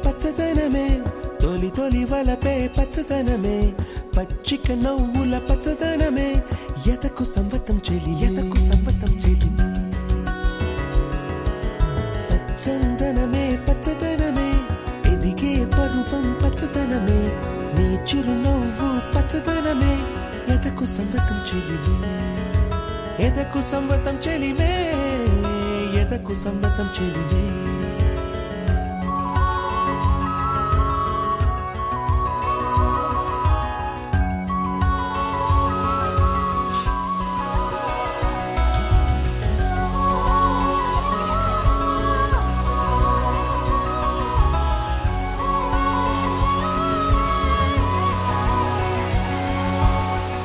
పచ్చదనమే, తొలి తొలి వలపే పచ్చదనమే, పచ్చిక నవ్వుల పచ్చదనమే, ఎదకు సంవతం చెలి, ఎదకు సంవతం చెలి. పచ్చందనమే పచ్చదనమే, ఎదిగే పరువం పచ్చదనమే, నీ చిరునవ్వు పచ్చదనమే, ఎదకు సంవతం చెలివే, ఎదకు సంవతం చెలివే, ఎదకు సంవతం చెలివే.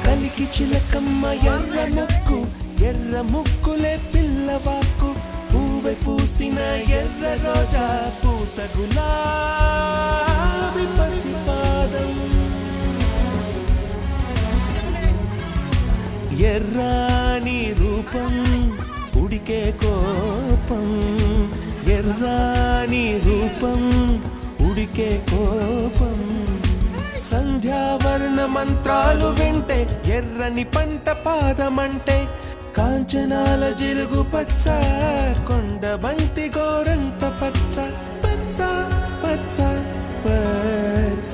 కలికి చిలకమ్మ ఎర్ర ముక్కు, ఎర్ర ముక్కులే పిల్లవాకు, పూవె పూసిన ఎర్ర రోజా, పూత గులాబీ పసిపాదం, ఎర్రాని రూపం ఉడికే కోపం, ఎర్రాని రూపం ఉడికే కోపం, సంధ్యావర్ణ మంత్రాలు వింటే ఎర్రని పంట పాదమంటే, కాంచనాల జిలుగు పచ్చ, కొండ బంతి గోరంత పచ్చ, పచ్చ పచ్చ పచ్చ.